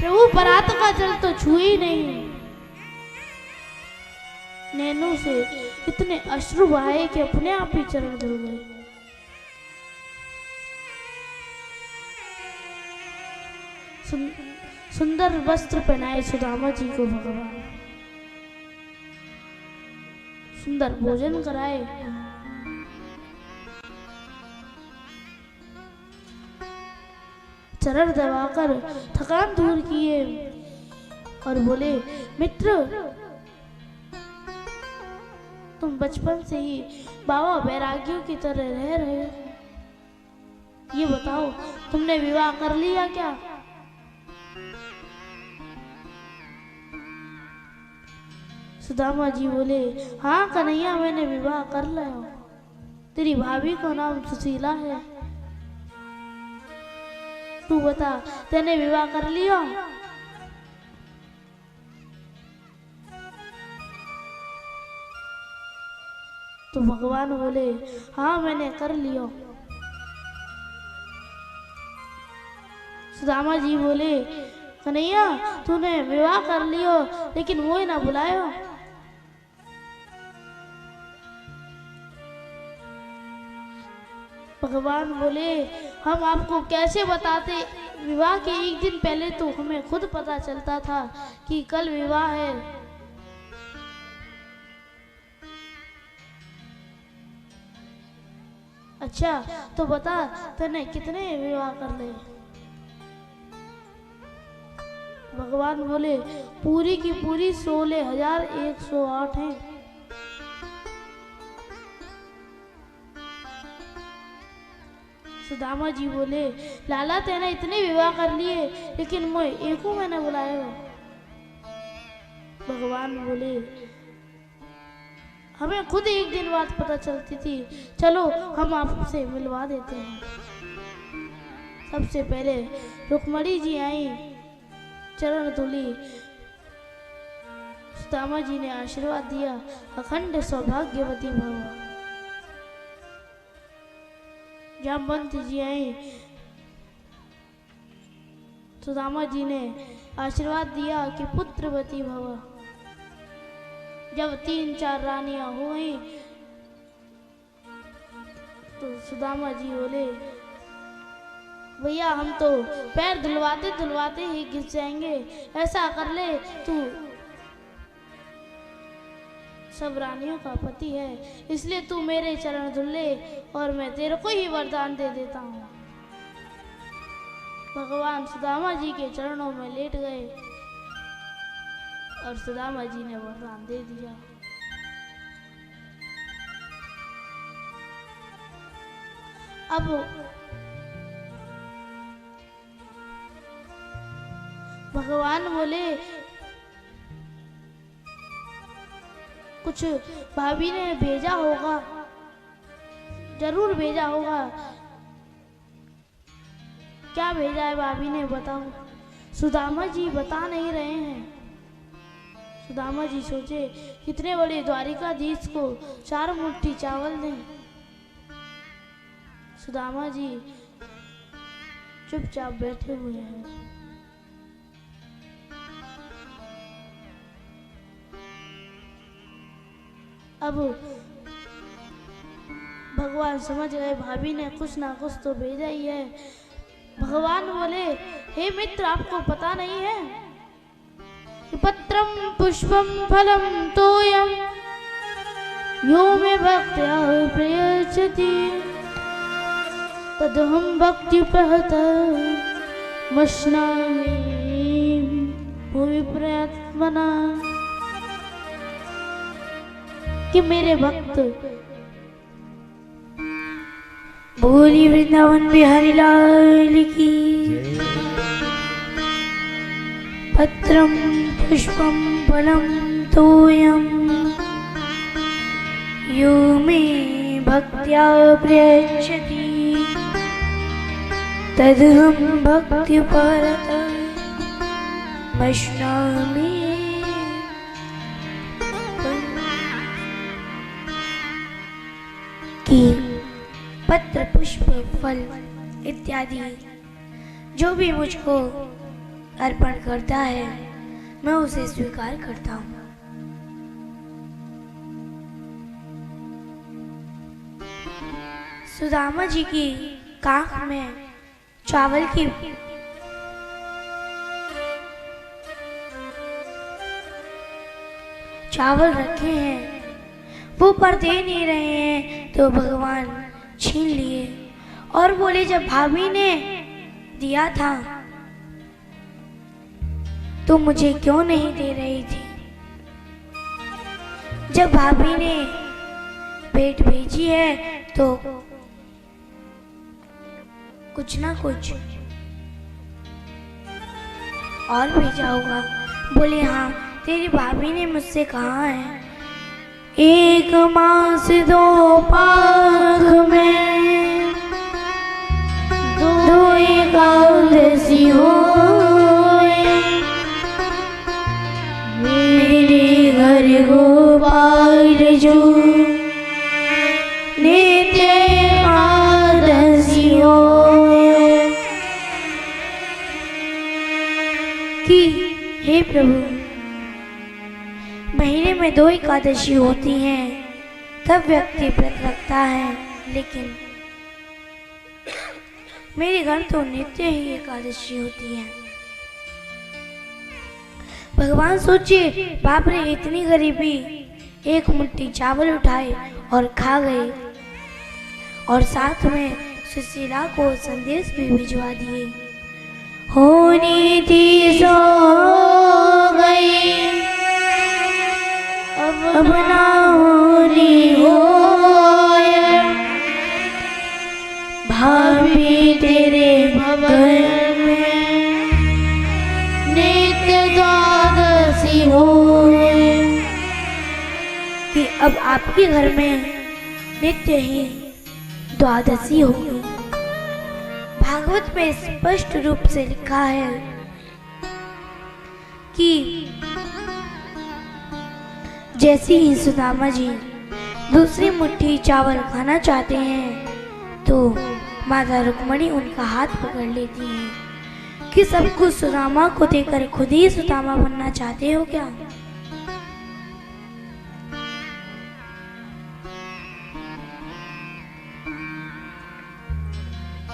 प्रभु परात का जल तो छू ही नहीं। नैनों से इतने अश्रु बहाए कि अपने आप ही चरण धुल गए। सुंदर वस्त्र पहनाए सुदामा जी को भगवान, सुंदर भोजन कराए, चरण दबाकर थकान दूर किए और बोले, मित्र तुम बचपन से ही बाबा बैरागियों की तरह रह रहे हो, ये बताओ तुमने विवाह कर लिया क्या? सुदामा जी बोले, हाँ कन्हैया मैंने विवाह कर लिया। तेरी भाभी को नाम सुशीला है। तू बता तेने विवाह कर लिया? तो भगवान बोले, हाँ मैंने कर लिया। सुदामा जी बोले, कन्हैया तूने विवाह कर लियो लेकिन वो ना बुलायो। भगवान बोले, हम आपको कैसे बताते, विवाह के एक दिन पहले तो हमें खुद पता चलता था कि कल विवाह है। अच्छा तो बता तूने कितने विवाह कर ले? भगवान बोले, पूरी की पूरी 16,108 हैं। सुदामा जी बोले, लाला तेने इतने विवाह कर लिए लेकिन मैं एक मैंने बुलाया। भगवान बोले, हमें खुद एक दिन बाद पता चलती थी, चलो हम आपसे मिलवा देते हैं। सबसे पहले रुक्मणी जी आई, चरण धुली। सुदामा जी ने आशीर्वाद दिया, अखंड सौभाग्यवती भव। जामवंत जी आई, सुदामा जी ने आशीर्वाद दिया कि पुत्रवती भव। जब 3-4 रानियां हो गई तो सुदामा जी बोले, भैया हम तो पैर धुलवाते धुलवाते ही घिस जाएंगे, ऐसा कर ले तू सब रानियों का पति है, इसलिए तू मेरे चरण धुल ले और मैं तेरे को ही वरदान दे देता हूँ। भगवान सुदामा जी के चरणों में लेट गए और सुदामा जी ने वरदान दे दिया। अब भगवान बोले, कुछ भाभी ने भेजा होगा, जरूर भेजा होगा। क्या भेजा है भाभी ने बताओ? सुदामा जी बता नहीं रहे हैं। सुदामा जी सोचे, कितने बड़े द्वारिकाधीश को 4 मुट्ठी चावल दें। सुदामा जी चुपचाप बैठे हुए हैं। अब भगवान समझ गए भाभी ने कुछ ना कुछ तो भेजा ही है। भगवान बोले, हे मित्र आपको पता नहीं है कि पत्रम पुष्पम फलम तोयम यो मे भक्त्या प्रयच्छति तदहं भक्त्युपहत मश्नामि भुवि प्रयत्मना। कि मेरे भक्त बोली वृंदावन बिहारी लाल की। पत्रम पुष्पम फलम तोयम यो मे भक्त्या प्रयच्छति तदहं भक्त्युपहत मश्नामि। कि पत्र पुष्प फल इत्यादि जो भी मुझको अर्पण करता है मैं उसे स्वीकार करता हूँ। सुदामा जी की काख में चावल रखे हैं, वो पर दे नहीं रहे हैं तो भगवान छीन लिए और बोले जब भाभी ने दिया था तो मुझे क्यों नहीं दे रही थी? जब भाभी ने भेंट भेजी है तो कुछ ना कुछ और भेजा होगा। बोले हाँ, तेरी भाभी ने मुझसे कहा है 1 मास 2 पाख में 2 एकादशी होए, मेरे घर गोपाल जो नित्य एकादशी होए। कि हे प्रभु, महीने में 2 एकादशी होती हैं तब व्यक्ति व्रत रखता है, लेकिन मेरे घर तो नित्य ही एकादशी होती है। भगवान सोचे बाप रे, इतनी गरीबी, 1 मुट्ठी चावल उठाए और खा गए और साथ में सुशीला को संदेश भी भिजवा दिए। होनी थी सो गई, अब ना होनी हो, भाभी तेरे घर में नित्य द्वादशी हो। कि अब आपके घर में नित्य ही द्वादशी होगी। भागवत में स्पष्ट रूप से लिखा है कि जैसे ही सुदामा जी दूसरी मुट्ठी चावल खाना चाहते हैं तो माता रुक्मणी उनका हाथ पकड़ लेती हैं कि सब कुछ सुदामा को देकर खुद ही सुदामा बनना चाहते हो क्या?